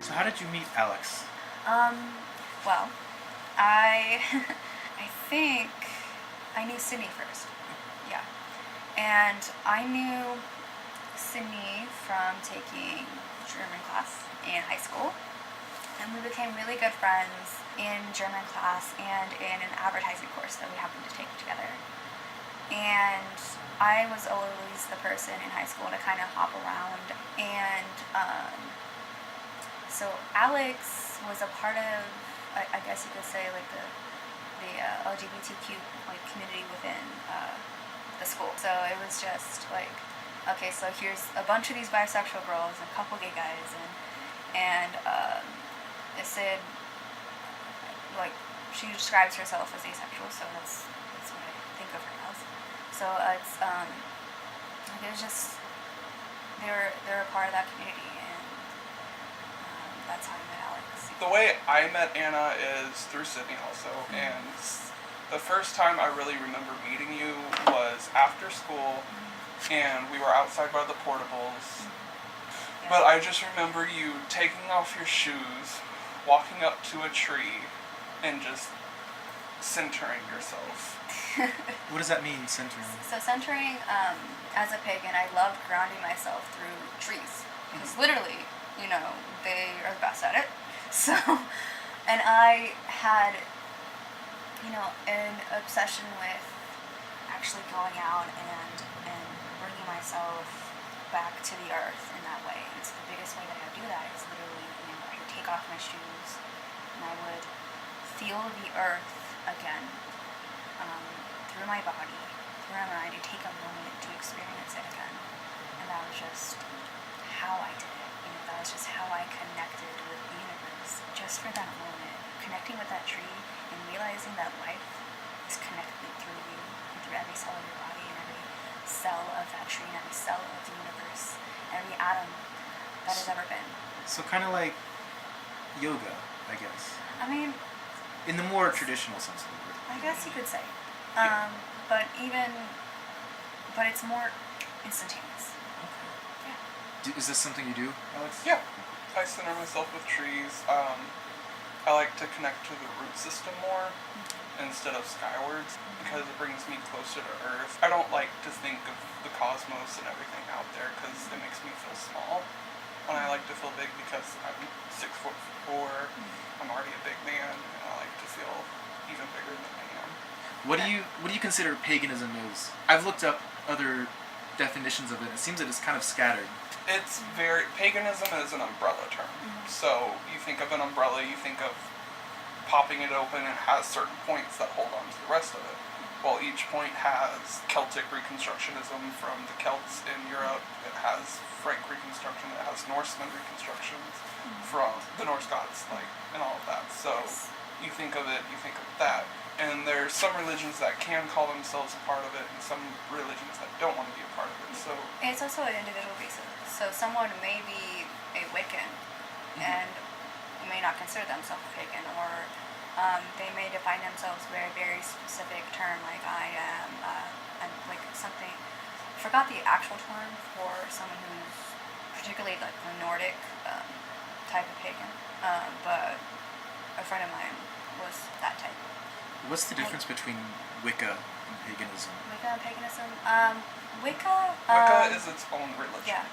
So how did you meet Alex? Well, I I think I knew Sydney first. Yeah. And I knew Sydney from taking German class in high school. And we became really good friends in German class and in an advertising course that we happened to take together. And I was always the person in high school to kind of hop around. And so Alex was a part of, I guess you could say, like the LGBTQ like community within the school. So it was just like, okay, so here's a bunch of these bisexual girls and a couple gay guys, and it said, like, she describes herself as asexual, so that's what I think of her as. So it was just they're a part of that community, and that's how I met Alex. The way I met Anna is through Sydney also, and the first time I really remember meeting you was after school, and we were outside by the portables. Yeah. But I just remember you taking off your shoes, walking up to a tree, and just centering yourself. What does that mean, centering? So centering, as a pagan, I loved grounding myself through trees. Because literally, they are the best at it. So, and I had, an obsession with actually going out and bringing myself back to the earth in that way. And so the biggest way that I would do that is literally, I would take off my shoes and I would feel the earth again through my body, through my mind, and take a moment to experience it again. And that was just how I did it. That was just how I connected with the universe, just for that moment. Connecting with that tree and realizing that life is connected through you and through every cell of your body and every cell of that tree and every cell of the universe, every atom that has ever been. So kind of like yoga, I guess. I mean, in the more traditional sense of the word. I guess you could say. But it's more instantaneous. Okay. Yeah. Is this something you do, Alex? Yeah. I center myself with trees. I like to connect to the root system more instead of skywards because it brings me closer to Earth. I don't like to think of the cosmos and everything out there because it makes me feel small. And I like to feel big because I'm 6'4". I'm already a big man, and I like to feel even bigger than I am. What do you consider paganism is? I've looked up other definitions of it. It seems that it's kind of scattered. It's paganism is an umbrella term. Mm-hmm. So you think of an umbrella, you think of popping it open and it has certain points that hold on to the rest of it. Well, each point has Celtic Reconstructionism from the Celts in Europe. It has Frank Reconstruction. It has Norseman Reconstructions from the Norse gods, and all of that. So you think of it, you think of that. And there's some religions that can call themselves a part of it, and some religions that don't want to be a part of it. So it's also an individual basis. So someone may be a Wiccan and may not consider themselves a pagan, or they may define themselves by a very specific term, like I am, and like something. I forgot the actual term for someone who's particularly like the Nordic type of pagan, but a friend of mine was that type. What's the difference between Wicca and paganism? Wicca and paganism? Wicca is its own religion. Yeah.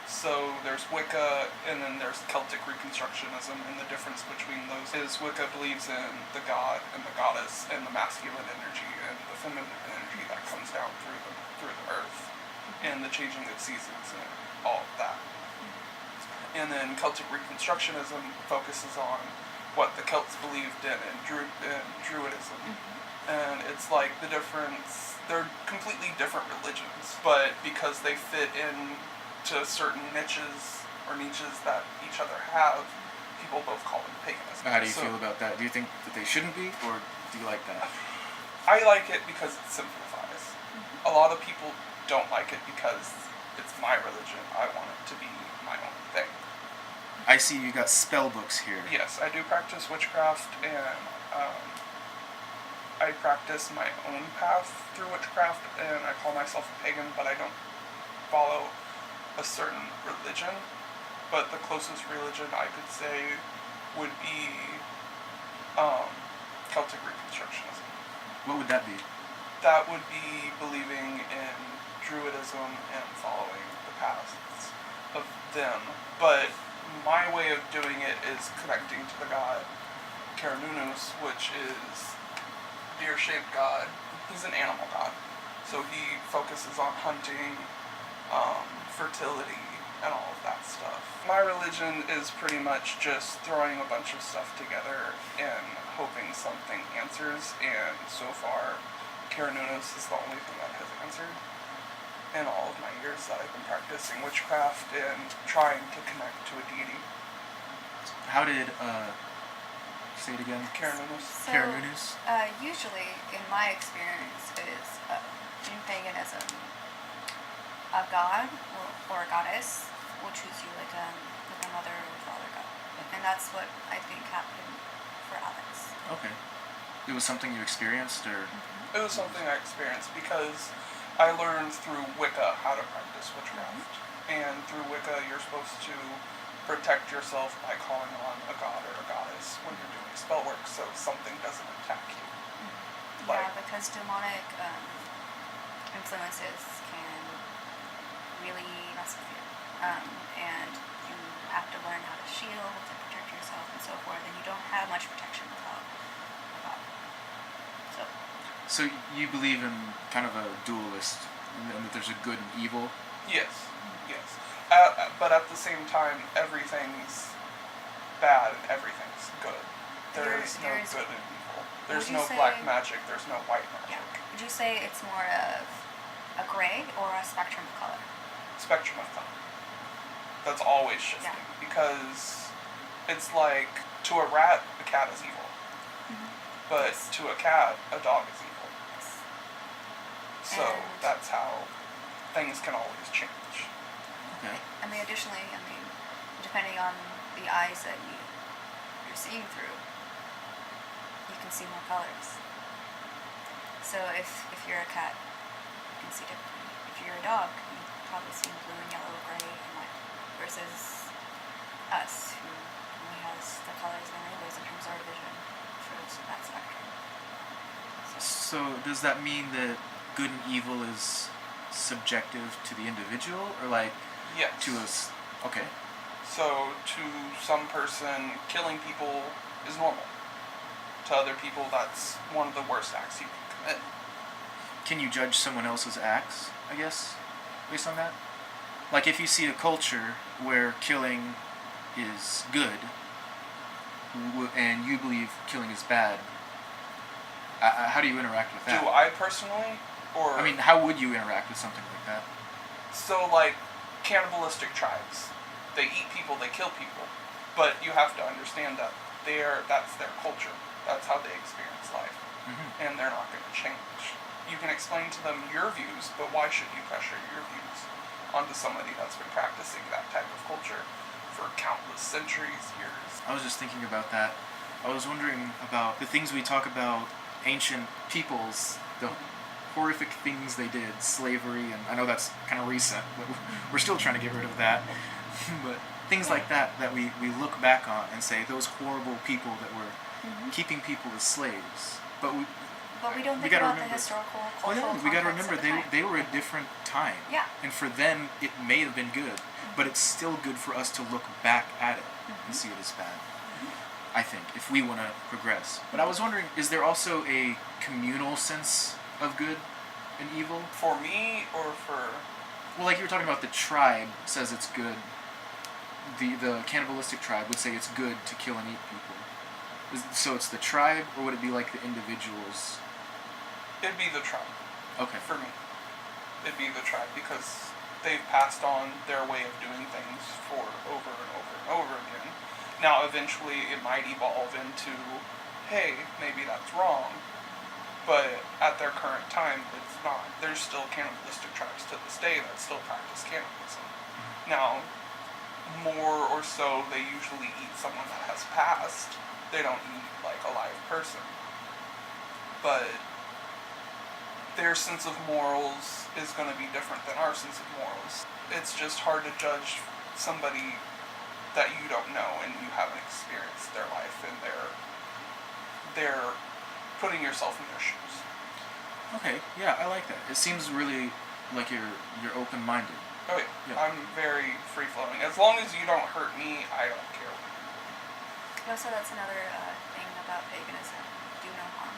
So there's Wicca, and then there's Celtic Reconstructionism, and the difference between those is Wicca believes in the god and the goddess and the masculine energy and the feminine energy that comes down through the earth, and the changing of seasons and all of that. And then Celtic Reconstructionism focuses on what the Celts believed in Druidism. And it's like the difference, they're completely different religions, but because they fit in to certain niches that each other have, people both call them paganism. How do you feel about that? Do you think that they shouldn't be, or do you like that? I like it because it simplifies. A lot of people don't like it because it's my religion. I want it to be my own thing. I see you got spell books here. Yes, I do practice witchcraft, and I practice my own path through witchcraft, and I call myself a pagan, but I don't follow a certain religion. but the closest religion I could say would be Celtic Reconstructionism. What would that be? That would be believing in Druidism and following the paths of them. But my way of doing it is connecting to the god Kernunus, which is deer-shaped god. He's an animal god. So he focuses on hunting, fertility, and all of that stuff. My religion is pretty much just throwing a bunch of stuff together and hoping something answers, and so far, Kernunus is the only thing that has answered in all of my years that I've been practicing witchcraft and trying to connect to a deity. How did, say it again? Kernunus. So, Kernunus? Usually, in my experience, is in paganism, a god or a goddess will choose you like a mother or father god, and that's what I think happened for Alex. Okay. It was something you experienced, or? It was something I experienced because I learned through Wicca how to practice witchcraft. And through Wicca, you're supposed to protect yourself by calling on a god or a goddess when you're doing spell work so something doesn't attack you. Yeah, because demonic influences can really mess with you. And you have to learn how to shield to protect yourself and so forth, and you don't have much protection without a god. So you believe in kind of a dualist, and that there's a good and evil? Yes, yes. But at the same time, everything's bad and everything's good. There's no good and evil. There's no black magic, there's no white magic. Yeah. Would you say it's more of a gray or a spectrum of color? Spectrum of color. That's always shifting. Yeah. Because it's like, to a rat, a cat is evil. But Yes. to a cat, a dog is evil. Yes. So And that's how things can always change. Okay. I mean, additionally, depending on the eyes that you're seeing through, you can see more colors. So if you're a cat, you can see differently. If you're a dog, you probably see blue and yellow, gray, and white. Versus us, who only has the colors and rainbows in terms of our vision for that spectrum. So does that mean that good and evil is subjective to the individual, or like Yes. to us? Okay. So to some person, killing people is normal. To other people, that's one of the worst acts you can commit. Can you judge someone else's acts, I guess, based on that? Like if you see a culture where killing is good, and you believe killing is bad, how do you interact with that? Do I personally, or... I mean, how would you interact with something like that? So, like, cannibalistic tribes, they eat people, they kill people, but you have to understand that that's their culture. That's how they experience life, and they're not going to change. You can explain to them your views, but why should you pressure your views onto somebody that's been practicing that type of culture for countless centuries, years? I was just thinking about that. I was wondering about the things we talk about ancient peoples, the horrific things they did, slavery, and I know that's kind of recent, but we're still trying to get rid of that. But things like that we look back on and say those horrible people that were keeping people as slaves. But we don't we think gotta about remember, the historical, well, cultural yeah, we got to context remember of the time. they were a different time. Yeah. And for them, it may have been good, but it's still good for us to look back at it and see it as bad. I think, if we want to progress. But I was wondering, is there also a communal sense of good and evil? For me, or for... Well, like you were talking about, the tribe says it's good. The cannibalistic tribe would say it's good to kill and eat people. So it's the tribe, or would it be like the individuals? It'd be the tribe. Okay. For me. It'd be the tribe, because they've passed on their way of doing things for over and over and over again. Now, eventually, it might evolve into, hey, maybe that's wrong, but at their current time, it's not. There's still cannibalistic tribes to this day that still practice cannibalism. Now, more or so, they usually eat someone that has passed. They don't eat, like, a live person. But their sense of morals is going to be different than our sense of morals. It's just hard to judge somebody that you don't know and you haven't experienced their life, and they're putting yourself in their shoes. Okay, yeah, I like that. It seems really like you're open-minded. Oh yeah, Yeah. I'm very free-flowing. As long as you don't hurt me, I don't care. Also, that's another thing about paganism. Do no harm.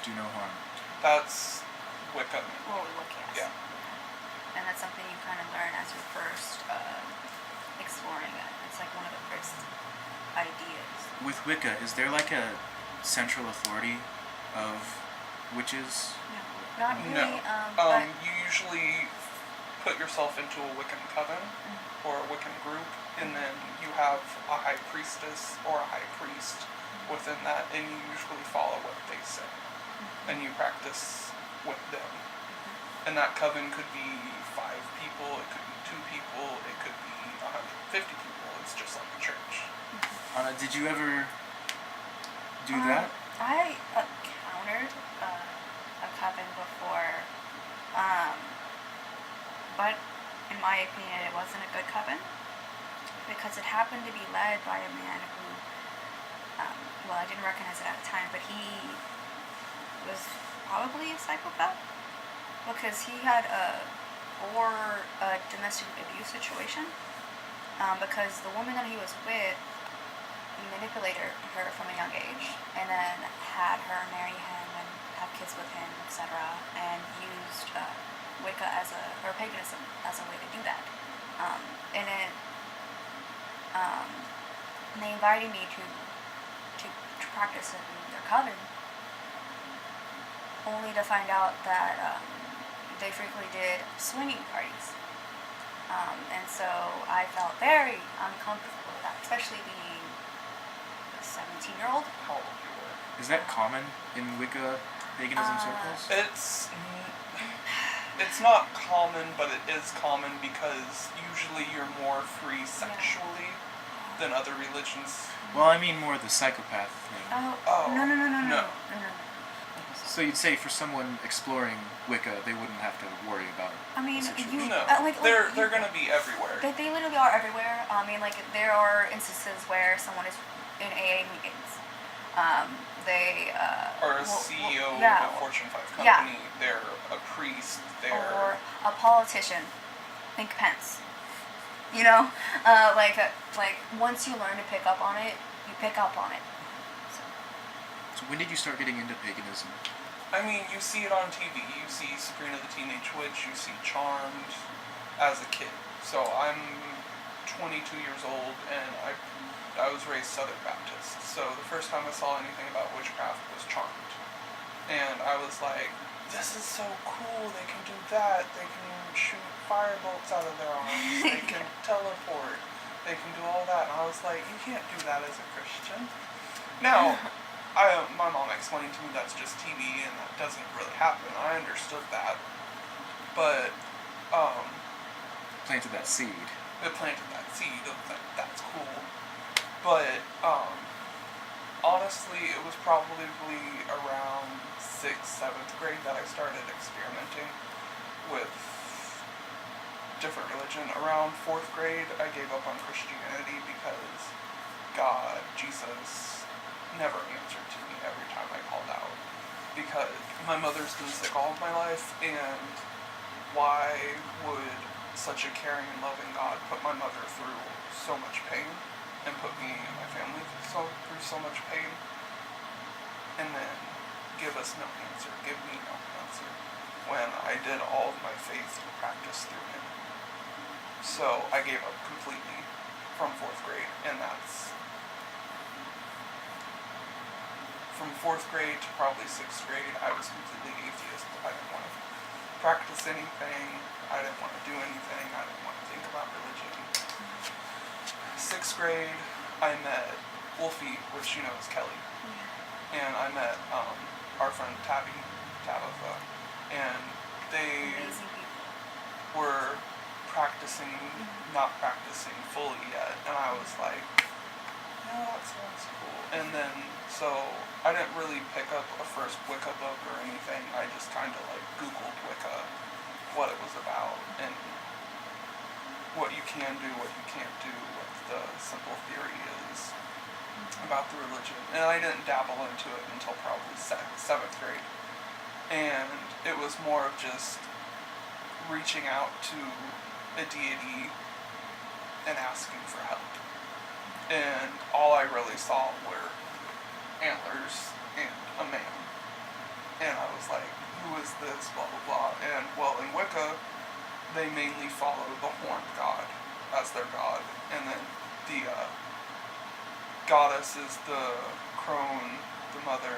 Do no harm. That's Wicca. Well, look, yes. Yeah. And that's something you kind of learn as you're first exploring it. It's like one of the first ideas. With Wicca, is there like a central authority of witches? No, not really. No. You usually put yourself into a Wiccan coven or a Wiccan group, and then you have a high priestess or a high priest within that, and you usually follow what they say, and you practice with them. And that coven could be 5 people, it could be 2 people, it could be 150 people. It's just like a church. Did you ever do that? I encountered a coven before, but in my opinion, it wasn't a good coven because it happened to be led by a man who, well, I didn't recognize it at the time, but he was probably a psychopath because he had a domestic abuse situation, because the woman that he was with, he manipulated her from a young age and then had her marry him and have kids with him, etc., and used Wicca or paganism as a way to do that. And they invited me to practice in their coven, only to find out that they frequently did swinging parties. And so I felt very uncomfortable with that, especially being a 17-year-old. How old you were? Is that common in Wicca paganism circles? It's not common, but it is common because usually you're more free sexually than other religions. Well, I mean more the psychopath thing. Oh. No. So you'd say for someone exploring Wicca, they wouldn't have to worry about it. I mean, they're gonna be everywhere. They literally are everywhere. I mean, like, there are instances where someone is in AA meetings. Or a CEO of a Fortune 5 company. Yeah. They're a priest. Or a politician. Think Pence. You know, like once you learn to pick up on it, you pick up on it. So when did you start getting into paganism? I mean, you see it on TV. You see Sabrina the Teenage Witch. You see Charmed as a kid. So I'm 22 years old, and I was raised Southern Baptist. So the first time I saw anything about witchcraft was Charmed. And I was like, this is so cool. They can do that. They can shoot fire bolts out of their arms. They can teleport. They can do all that. And I was like, you can't do that as a Christian. Now, my mom explained to me that's just TV and that doesn't really happen. I understood that. But, planted that seed. It planted that seed of that's cool. But, honestly, it was probably around 6th, 7th grade that I started experimenting with different religion. Around 4th grade, I gave up on Christianity because God, Jesus, never answered to me every time I called out. Because my mother's been sick all of my life, and why would such a caring and loving God put my mother through so much pain and put me and my family through so much pain, and then give us no answer, give me no answer, when I did all of my faith and practice through Him. So I gave up completely from 4th grade, and that's from 4th grade to probably 6th grade, I was completely atheist. I didn't want to practice anything. I didn't want to do anything. I didn't want to think about religion. 6th grade, I met Wolfie, which you know is Kelly. And I met our friend Tabitha, and they were practicing, not practicing fully yet, and I was like, yeah, that sounds cool. And then, so, I didn't really pick up a first Wicca book or anything. I just kind of like Googled Wicca, what it was about, and what you can do, what you can't do, what the simple theory is about the religion. And I didn't dabble into it until probably 7th grade. And it was more of just reaching out to a deity and asking for help. And all I really saw were antlers and a man. And I was like, who is this, blah, blah, blah. And, well, in Wicca, they mainly follow the horned god as their god. And then the goddess is the crone, the mother,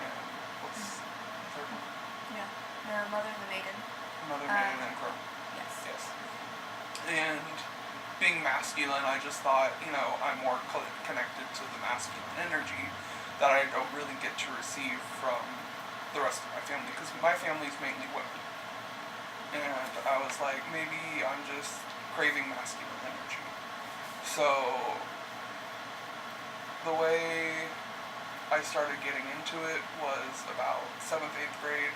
and what's the third one? Yeah, the mother of the maiden. Mother, maiden, and crone. Yes. Yes. And being masculine, I just thought, I'm more connected to the masculine energy that I don't really get to receive from the rest of my family, because my family's mainly women. And I was like, maybe I'm just craving masculine energy. So the way I started getting into it was about 7th, 8th grade,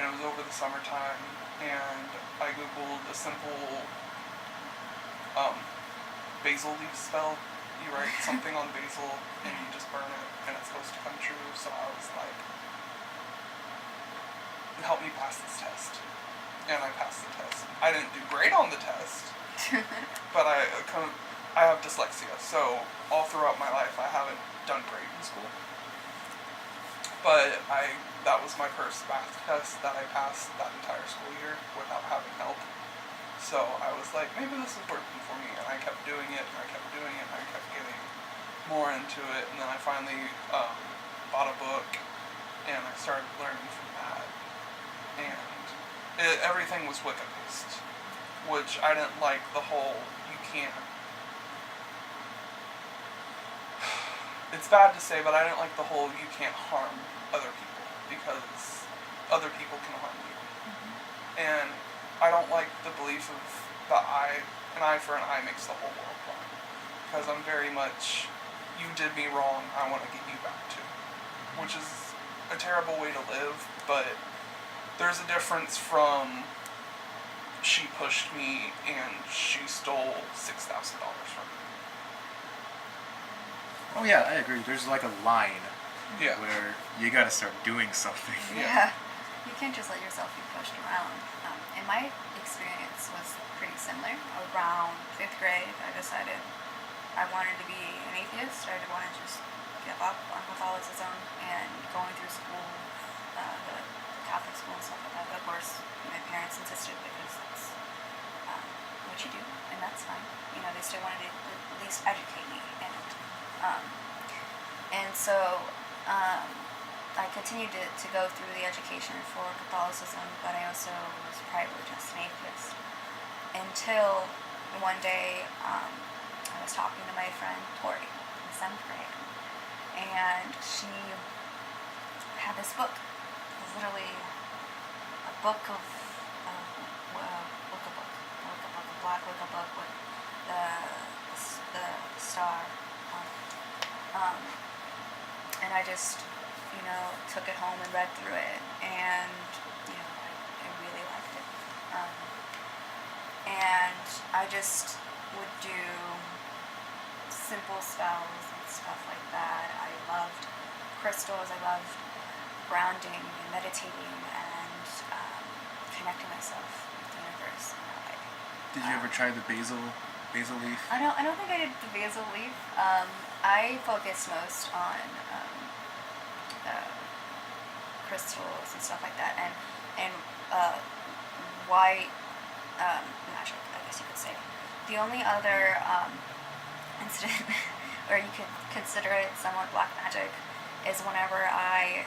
and it was over the summertime, and I googled a simple basil leaf spell. You write something on basil and you just burn it and it's supposed to come true. So I was like, help me pass this test. And I passed the test. I didn't do great on the test, but I have dyslexia, so all throughout my life I haven't done great in school. But that was my first math test that I passed that entire school year without having help. So I was like, maybe this is working for me, and I kept doing it, and I kept doing it, and I kept getting more into it, and then I finally bought a book, and I started learning from that, and everything was Wicca-based, which I didn't like the whole, you can't, it's bad to say, but I didn't like the whole, you can't harm other people, because other people can harm you, and I don't like the belief of an eye for an eye makes the whole world blind. Because I'm very much, you did me wrong, I want to get you back too. Which is a terrible way to live, but there's a difference from she pushed me and she stole $6,000 from me. Oh yeah, I agree. There's like a line where you gotta start doing something. Yeah. You can't just let yourself be pushed around. And my experience was pretty similar. Around 5th grade, I decided I wanted to be an atheist. I wanted to just give up on Catholicism and going through school, the Catholic school and stuff like that. But of course, my parents insisted because that's what you do, and that's fine. They still wanted to at least educate me in it. And so I continued to go through the education for Catholicism, but I also was privately just an atheist. Until one day, I was talking to my friend Tori in 7th grade, and she had this book. It was literally a book of Wicca book, a black Wicca book with the star on it. And I just took it home and read through it, and I really liked it. And I just would do simple spells and stuff like that. I loved crystals. I loved grounding and meditating and connecting myself with the universe in that way. Did you ever try the basil leaf? I don't think I did the basil leaf. I focused most on crystals and stuff like that, and white magic, I guess you could say. The only other incident, or you could consider it somewhat black magic, is whenever I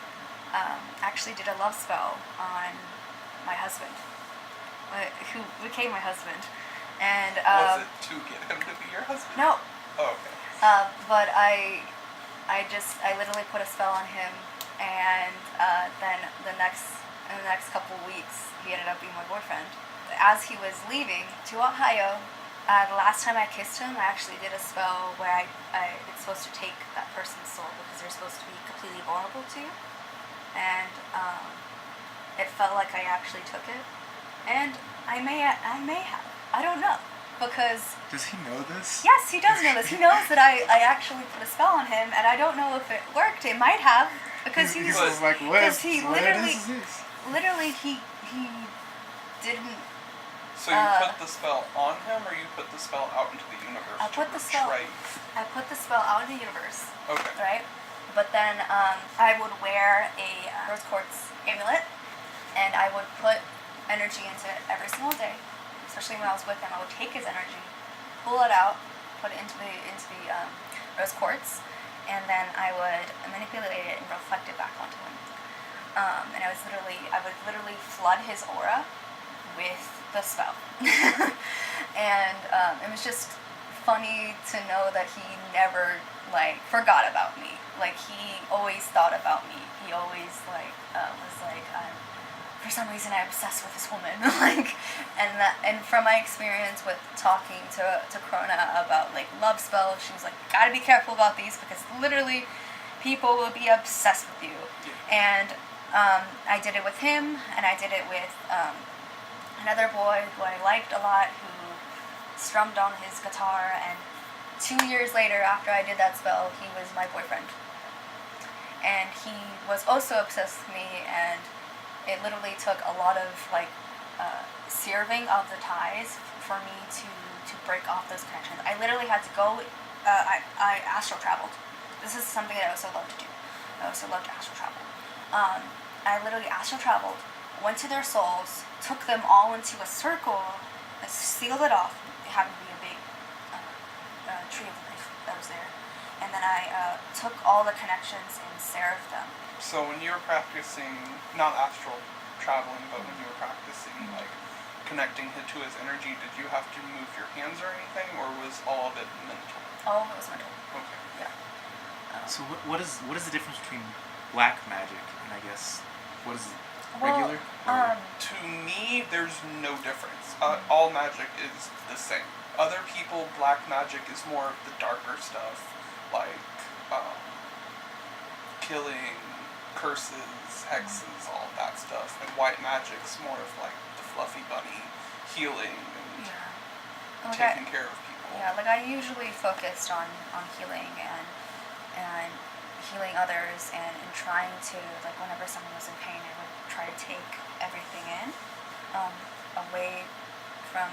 actually did a love spell on my husband, who became my husband. And was it to get him to be your husband? No. Oh, okay. But I literally put a spell on him, and then in the next couple weeks, he ended up being my boyfriend. As he was leaving to Ohio, the last time I kissed him, I actually did a spell where it's supposed to take that person's soul because they're supposed to be completely vulnerable to you, and it felt like I actually took it, and I may have. I don't know. because Does he know this? yes, he does know this. He knows that I actually put a spell on him, and I don't know if it worked. It might have, because He's just like, what? because he What literally, is this? he didn't. So you put the spell on him, or you put the spell out into the universe? I put the spell. Right. I put the spell out in the universe. Okay. Right, but then I would wear a rose quartz amulet, and I would put energy into it every single day. Especially when I was with him, I would take his energy, pull it out, put it into the rose quartz, and then I would manipulate it and reflect it back onto him. And I would literally flood his aura with the spell. And it was just funny to know that he never forgot about me. Like, he always thought about me. He always was like, for some reason I'm obsessed with this woman. And from my experience with talking to Krona about love spells, she was like, you gotta be careful about these, because literally people will be obsessed with you. And I did it with him, and I did it with another boy who I liked a lot, who strummed on his guitar, and 2 years later, after I did that spell, he was my boyfriend. And he was also obsessed with me, and it literally took a lot of searing of the ties for me to break off those connections. I literally had to go, I astral traveled. This is something that I also love to do. I also love to astral travel. I literally astral traveled, went to their souls, took them all into a circle, and sealed it off. It happened to be a big tree of life that was there. And then I took all the connections and served them. So when you were practicing, not astral traveling, but when you were practicing, connecting to his energy, did you have to move your hands or anything, or was all of it mental? All of it was mental. Okay. Yeah. So what is the difference between black magic and, I guess, what is regular? To me, there's no difference. All magic is the same. Other people, black magic is more of the darker stuff, like killing, curses, hexes, all of that stuff. And white magic's more of the fluffy bunny, healing and taking care of people. Yeah, I usually focused on healing and healing others, and trying to, whenever someone was in pain, I would try to take everything in, away from,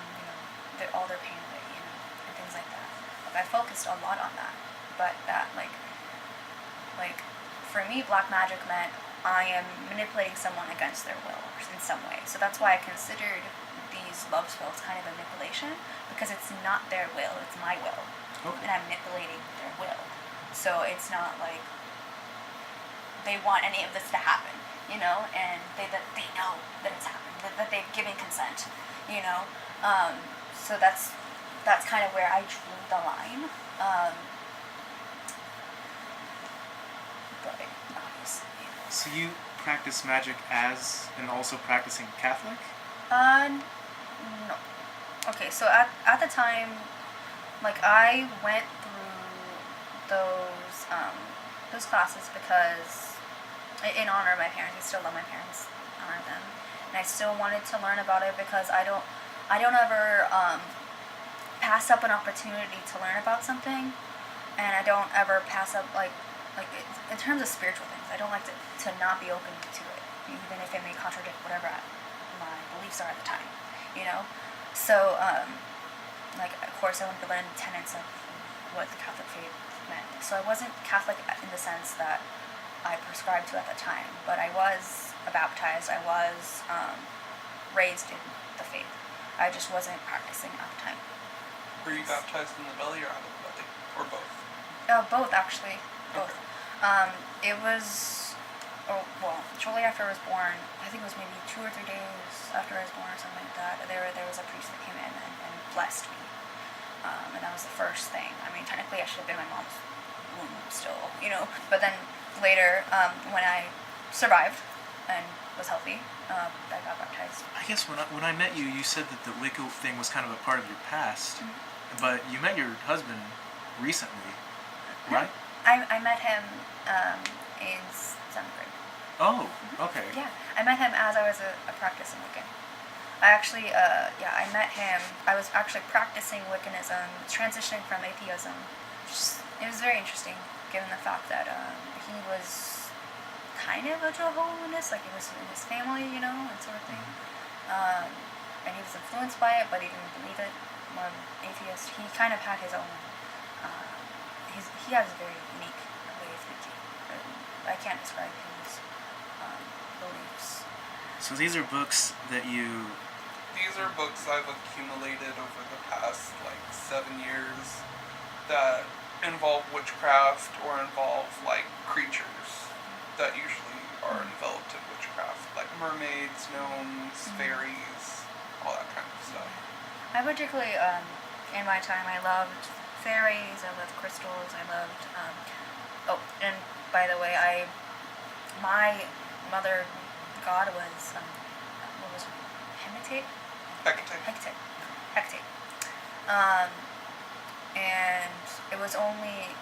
all their pain away, and things like that. I focused a lot on that, but that, for me, black magic meant I am manipulating someone against their will in some way. So that's why I considered these love spells kind of a manipulation, because it's not their will, it's my will. Okay. And I'm manipulating their will. So it's not like they want any of this to happen, and they know that it's happened, that they've given consent, so that's kind of where I drew the line. But obviously, So you practice magic as and also practicing Catholic? No. Okay, so at the time, I went through those classes because, in honor of my parents, I still love my parents, honor them, and I still wanted to learn about it because I don't ever pass up an opportunity to learn about something, and I don't ever pass up in terms of spiritual things. I don't like to not be open to it, even if it may contradict whatever my beliefs are at the time, So, of course, I wanted to learn the tenets of what the Catholic faith meant. So I wasn't Catholic in the sense that I prescribed to at the time, but I was baptized. I was raised in the faith. I just wasn't practicing at the time. Were you baptized in the belly or out of the belly? Or both? Both, actually. Both. Okay. It was, shortly after I was born, I think it was maybe 2 or 3 days after I was born or something like that, there was a priest that came in and blessed me. And that was the first thing. I mean, technically I should have been in my mom's womb still, But then later, when I survived and was healthy, I got baptized. I guess when I met you, you said that the Wicca thing was kind of a part of your past, but you met your husband recently, right? I met him in 7th grade. Oh, okay. Yeah, I met him as I was a practicing Wiccan. I actually, I met him. I was actually practicing Wiccanism, transitioning from atheism. It was very interesting, given the fact that he was kind of a Jehovah's, like it was in his family, and sort of thing. And he was influenced by it, but he didn't believe it. More of an atheist. He kind of had his own. He has a very unique way of thinking. I can't describe his beliefs. So these are books that you. These are books I've accumulated over the past 7 years that involve witchcraft or involve creatures that usually are enveloped in witchcraft, like mermaids, gnomes, fairies, all that kind of stuff. I particularly, in my time, I loved fairies, I loved crystals, I loved, and by the way, my mother god was, what was it, Hecate? Hecate. And it was only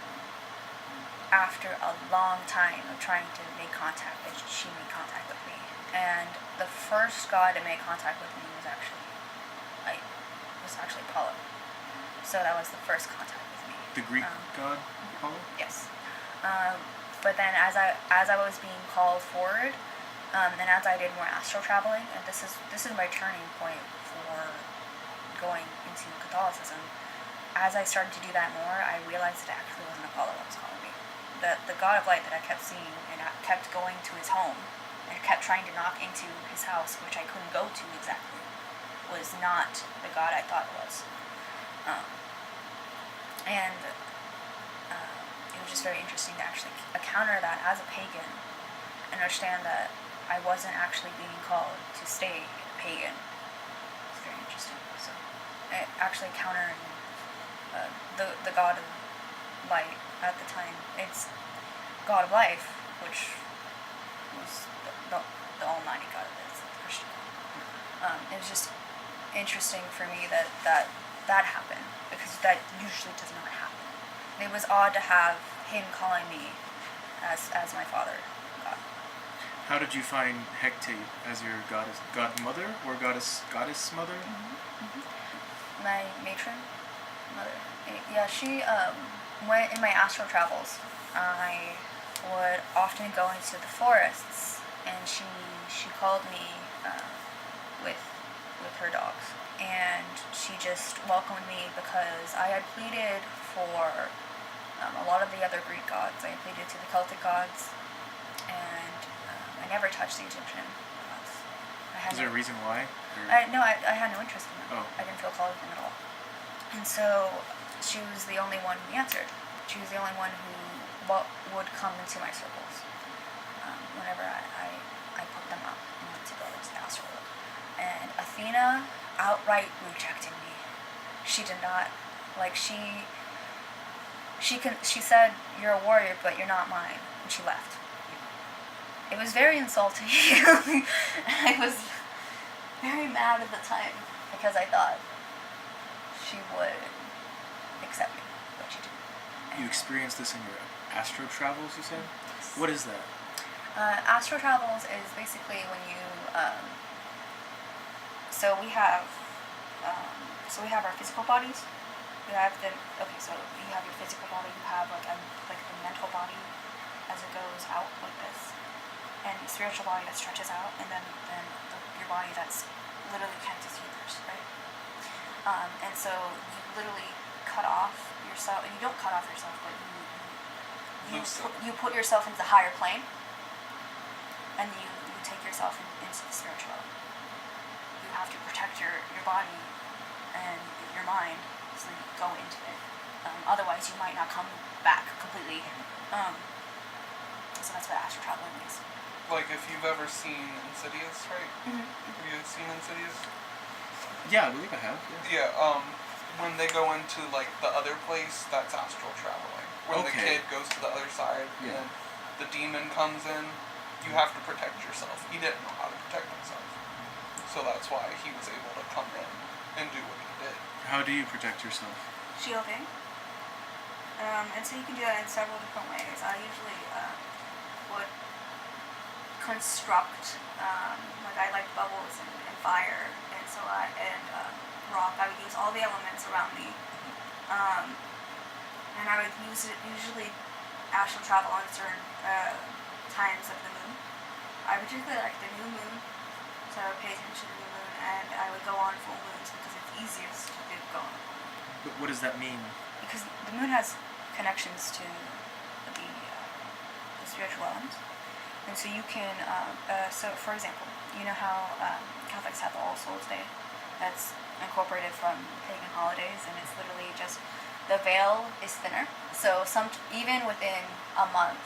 after a long time of trying to make contact that she made contact with me. And the first god to make contact with me was actually Apollo. So that was the first contact with me. The Greek god Apollo? Yes. But then as I was being called forward, and as I did more astral traveling, and this is my turning point for going into Catholicism. As I started to do that more, I realized that it actually wasn't Apollo that was calling me. The god of light that I kept seeing, and I kept going to his home, and kept trying to knock into his house, which I couldn't go to exactly, was not the god I thought it was. And it was just very interesting to actually encounter that as a pagan, and understand that I wasn't actually being called to stay pagan. It's very interesting. So I actually encountered the god of light at the time. It's god of life, which was the almighty god of this Christian. It was just interesting for me that happened, because that usually does not happen. It was odd to have him calling me as my father god. How did you find Hecate as your godmother or goddess mother? My matron mother. Yeah, she went in my astral travels. I would often go into the forests, and she called me with her dogs, and she just welcomed me because I had pleaded for a lot of the other Greek gods. I had pleaded to the Celtic gods, and I never touched the Egyptian gods. Is there a reason why? No, I had no interest in them. Oh. I didn't feel called to them at all. And so she was the only one who answered. She was the only one who would come into my circles whenever I put them up and went to go into the astral world. And Athena outright rejected me. She did not, she said, "You're a warrior, but you're not mine," and she left. It was very insulting. I was very mad at the time because I thought she would accept me, but she didn't. You experienced this in your astro travels, you said? Yes. What is that? Astral travels is basically when you so we have our physical bodies. So you have your physical body. You have the mental body as it goes out like this, and the spiritual body that stretches out, and then your body that's literally connected to yours, right? And so you literally cut off yourself. You don't cut off yourself, but you put yourself into the higher plane, and you take yourself into the spiritual. You have to protect your body and your mind, so you go into it. Otherwise, you might not come back completely. So that's what astral traveling is. Like if you've ever seen Insidious, right? Mm-hmm. Have you seen Insidious? Yeah, I believe I have. Yeah. When they go into the other place, that's astral traveling. When the kid goes to the other side and the demon comes in, you have to protect yourself. He didn't know how to protect himself, so that's why he was able to come in and do what he did. How do you protect yourself? Shielding. And so you can do that in several different ways. I usually would construct, like I like bubbles and fire, and so rock. I would use all the elements around me, and I would use it usually astral travel on certain times of the moon. I particularly like the new moon, so I would pay attention to the new moon, and I would go on full moons because it's easiest to go on a full moon. But what does that mean? Because the moon has connections to the spiritual elements. And so you can, so for example, you know how Catholics have the All Souls Day? That's incorporated from pagan holidays, and it's literally just the veil is thinner. So even within a month,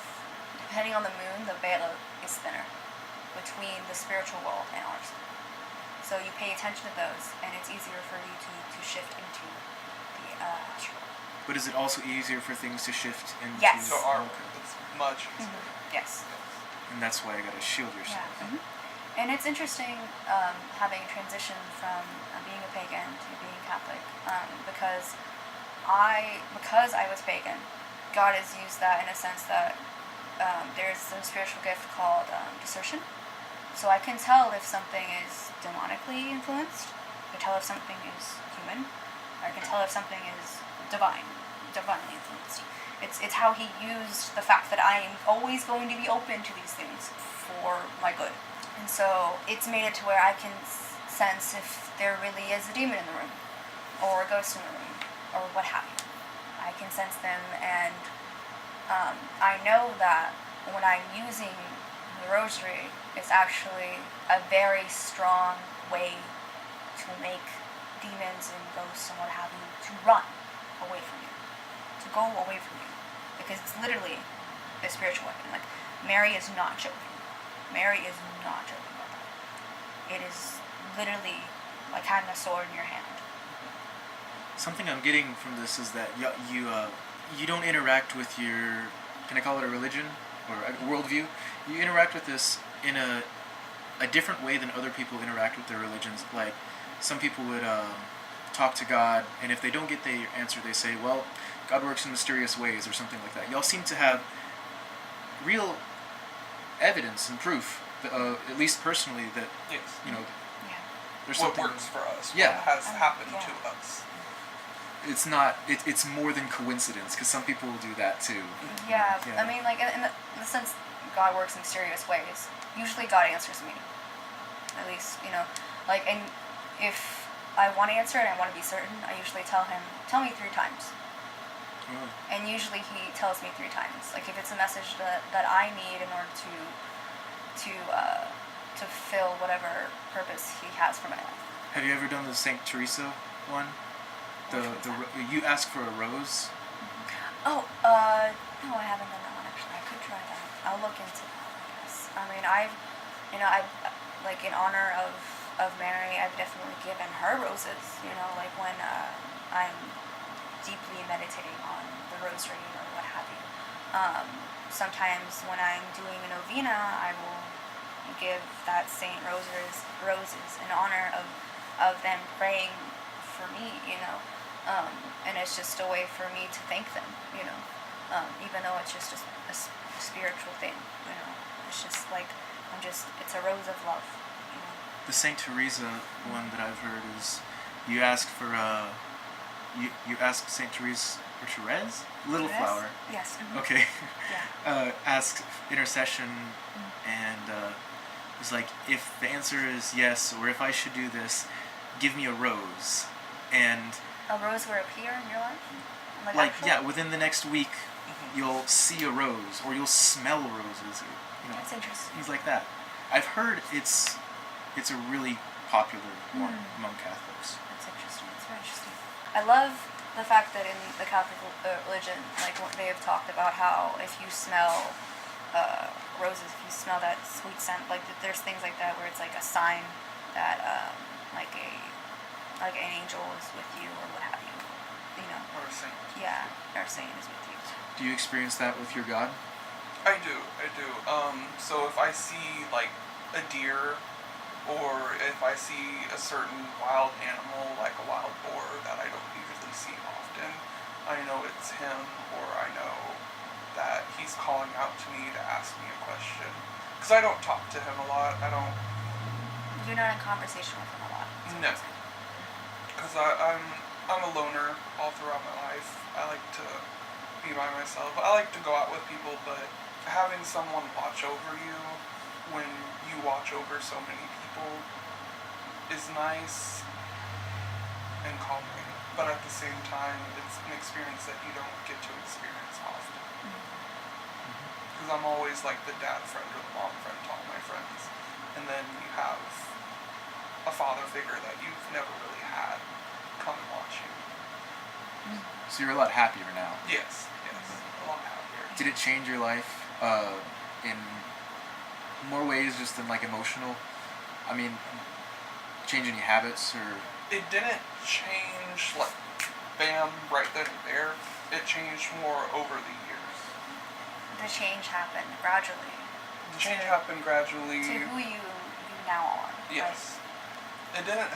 depending on the moon, the veil is thinner between the spiritual world and ours. So you pay attention to those, and it's easier for you to shift into the astral. But is it also easier for things to shift into? Yes. So it's much easier. Yes. And that's why I gotta shield yourself. Yeah. And it's interesting having transitioned from being a pagan to being Catholic, because I was pagan, God has used that in a sense that there's a spiritual gift called discernment. So I can tell if something is demonically influenced. I can tell if something is human. Or I can tell if something is divinely influenced. It's how he used the fact that I am always going to be open to these things for my good. And so it's made it to where I can sense if there really is a demon in the room, or a ghost in the room, or what have you. I can sense them, and I know that when I'm using the rosary, it's actually a very strong way to make demons and ghosts and what have you to run away from you, to go away from you. Because it's literally a spiritual weapon. Like, Mary is not joking. Mary is not joking about that. It is literally like having a sword in your hand. Something I'm getting from this is that you don't interact with your, can I call it a religion or a worldview? You interact with this in a different way than other people interact with their religions. Like, some people would talk to God, and if they don't get the answer, they say, well, God works in mysterious ways or something like that. Y'all seem to have real evidence and proof, that, at least personally, that Yes. there's What something. works for us. Yeah. What has happened to us. It's not. It's more than coincidence, because some people will do that too. Yeah, Yeah. I mean, like, in the sense God works in mysterious ways, usually God answers me. At least, like, and if I want to answer it and I want to be certain, I usually tell him, tell me 3 times. Oh. And usually he tells me 3 times. Like, if it's a message that I need in order to fulfill whatever purpose he has for my life. Have you ever done the Saint Teresa one? You ask for a rose. Oh, no, I haven't done that one actually. I could try that. I'll look into that, I guess. I mean, I've like, in honor of Mary, I've definitely given her roses. Like when I'm deeply meditating on the rosary or what have you. Sometimes when I'm doing a novena, I will give that saint roses in honor of them praying for me, and it's just a way for me to thank them, even though it's just a spiritual thing, it's just like, it's a rose of love, The Saint Teresa one that I've heard is, you ask for you ask Saint Therese or Therese? Little Yes? Flower. Yes. Mm-hmm. Okay. Yeah. Ask intercession, and it's like, if the answer is yes, or if I should do this, give me a rose, and A rose will appear in your life? like actual? yeah, within the next week, you'll see a rose, or you'll smell roses, or That's interesting. things like that. I've heard it's a really popular one among Catholics. That's interesting. It's very interesting. I love the fact that in the Catholic religion, like, they have talked about how if you smell roses, if you smell that sweet scent, like, there's things like that where it's like a sign that like an angel is with you or what have you, Or a saint. Yeah, our saint is with you. Do you experience that with your God? I do. So if I see, like, a deer, or if I see a certain wild animal, like a wild boar that I don't usually see often, I know it's him, or I know that he's calling out to me to ask me a question. Because I don't talk to him a lot. I don't. You're not in conversation with him a lot. That's what No. I'm saying. Because I'm a loner all throughout my life. I like to be by myself. I like to go out with people, but having someone watch over you when you watch over so many people is nice and calming. But at the same time, it's an experience that you don't get to experience often. Because I'm always like the dad friend or the mom friend to all my friends. And then you have a father figure that you've never really had come and watch you. So you're a lot happier now. Yes, a lot happier. Did it change your life in more ways just than like emotional? I mean, change any habits or? It didn't change like bam right then and there. It changed more over the years. The change happened gradually. The change happened gradually. To who you now are. Yes. It didn't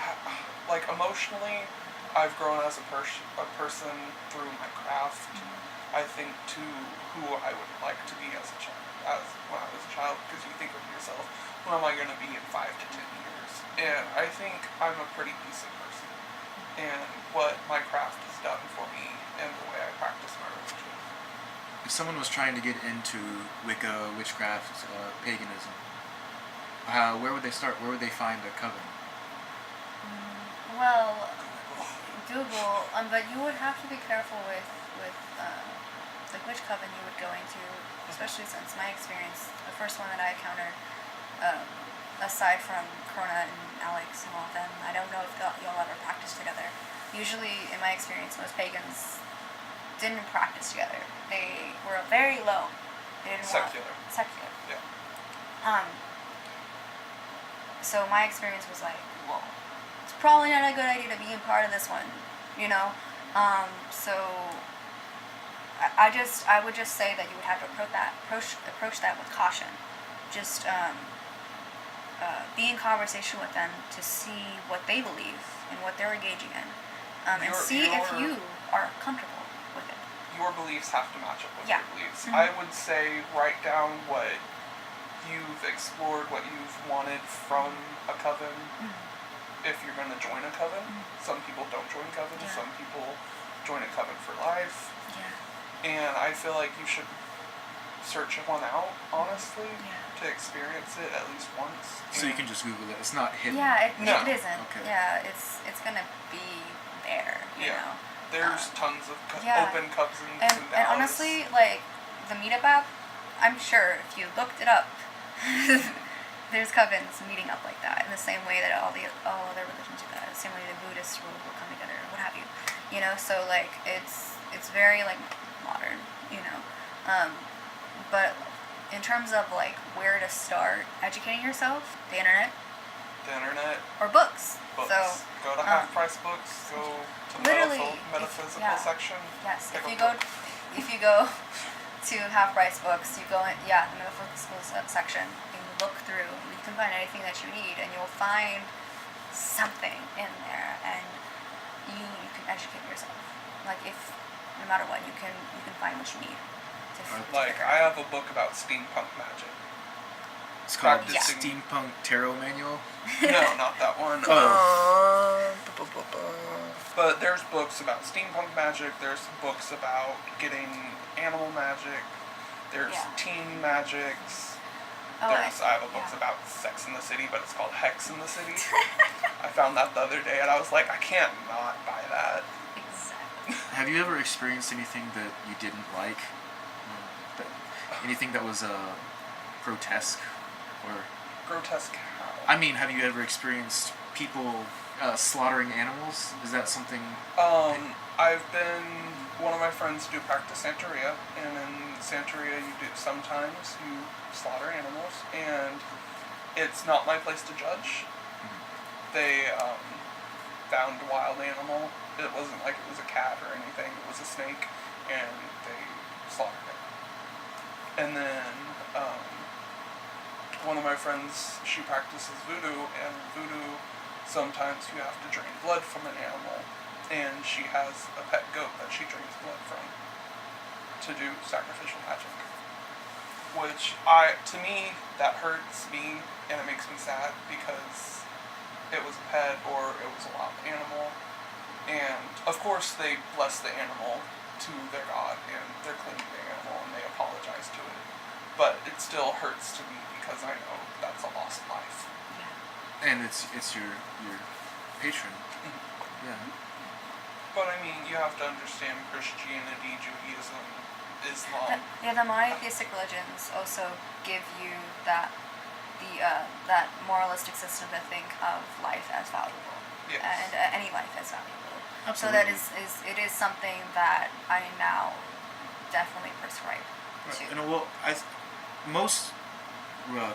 like emotionally. I've grown as a person through my craft. I think to who I would like to be as a child, when I was a child, because you think of yourself, what am I going to be in 5 to 10 years? And I think I'm a pretty decent person. And what my craft has done for me and the way I practice my religion. If someone was trying to get into Wicca, witchcraft, paganism, where would they start? Where would they find a coven? Well, Google, but you would have to be careful with like which coven you would go into, especially since my experience, the first one that I encountered, aside from Corona and Alex and all of them, I don't know if y'all ever practiced together. Usually, in my experience, most pagans didn't practice together. They were very low. They didn't Secular. Secular. Yeah. So my experience was like, whoa, it's probably not a good idea to be a part of this one, you know? So I would just say that you would have to approach that with caution. Just be in conversation with them to see what they believe and what they're engaging in, and see if you are comfortable with it. Your beliefs have to match up with Yeah. your beliefs. Mm-hmm. I would say write down what you've explored, what you've wanted from a coven. If you're going to join a coven, some people don't join covens, Yeah. some people join a coven for life. Yeah. And I feel like you should search one out, honestly, Yeah. to experience it at least once. So you can just Google it. It's not hidden. Yeah, No. it isn't. Okay. Yeah, it's gonna be there, you Yeah. know. There's tons of yeah. open covens And in Dallas. honestly, like the meetup app, I'm sure if you looked it up, there's covens meeting up like that in the same way that all other religions do that. The same way the Buddhists will come together, what have you. You know, so like it's very like modern, you know. But in terms of like where to start educating yourself, the internet The internet, or books. books. So Go to Half Price Books, go to the literally, metaphysical yeah. section. yes, pick if you a go book. to Half Price Books, you go in, the metaphysical section, and you look through, you can find anything that you need, and you'll find something in there, and you can educate yourself. Like no matter what, you can find what you need. Like, I have a book about steampunk magic. It's called Practicing- Steampunk Tarot Manual. No, not that one. Oh. But there's books about steampunk magic, there's books about getting animal magic, there's Yeah. teen magics. Oh, I have a book yeah. about Sex in the City, but it's called Hex in the City. I found that the other day, and I was like, I can't not buy that. Exactly. Have you ever experienced anything that you didn't like? Anything that was grotesque? Or Grotesque how? I mean, have you ever experienced people slaughtering animals? Is that something? One of my friends do practice Santeria, and in Santeria sometimes you slaughter animals, and it's not my place to judge. They found a wild animal. It wasn't like it was a cat or anything, it was a snake, and they slaughtered it. And then, one of my friends, she practices voodoo, and voodoo, sometimes you have to drain blood from an animal, and she has a pet goat that she drains blood from to do sacrificial magic. which to me, that hurts me, and it makes me sad, because it was a pet, or it was a wild animal, and of course they bless the animal to their god, and they're cleaning the animal, and they apologize to it, but it still hurts to me, because I know that's a lost life. And it's your patron. Mm-hmm. Yeah. But I mean, you have to understand Christianity, Judaism, Islam. The monotheistic religions also give you that moralistic system to think of life as valuable, Yes. and any life as valuable. Absolutely. So that it is something that I now definitely prescribe to. And well, most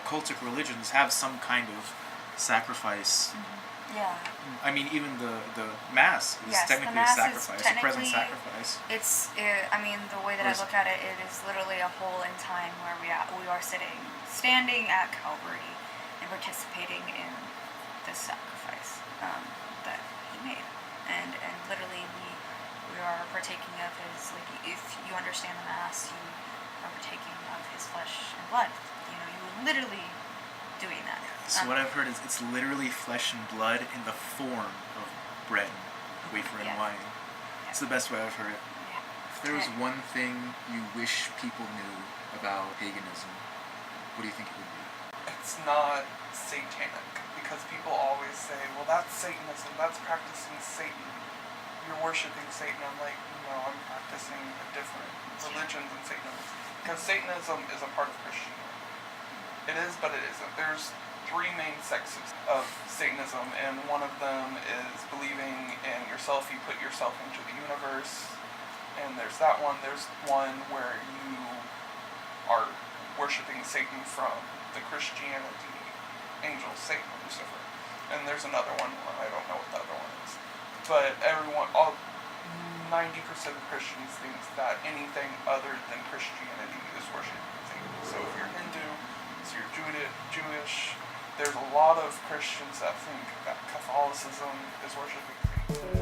cultic religions have some kind of sacrifice. Yeah. I mean, even the mass is Yes, the technically mass a is sacrifice, a present technically- sacrifice. I mean, the way that I look at it, it is literally a hole in time where we are standing at Calvary and participating in this sacrifice that he made, and literally we are partaking of his, like, if you understand the mass, you are partaking of his flesh and blood. You know, you are literally doing that. So what I've heard is it's literally flesh and blood in the form of bread, wafer, and Yeah. wine. It's the best way I've heard it. Yeah. If there was one thing you wish people knew about paganism, what do you think it would be? It's not satanic, because people always say, well, that's Satanism, that's practicing Satan. You're worshiping Satan. I'm like, no, I'm practicing a different religion than Satanism. Because Satanism is a part of Christianity. It is, but it isn't. There's 3 main sects of Satanism, and one of them is believing in yourself. You put yourself into the universe, and there's that one. There's one where you are worshiping Satan from the Christianity angel Satan, Lucifer. And there's another one, I don't know what the other one is. But 90% of Christians think that anything other than Christianity is worshiping Satan. So if you're Hindu, so you're Jewish, there's a lot of Christians that think that Catholicism is worshiping Satan.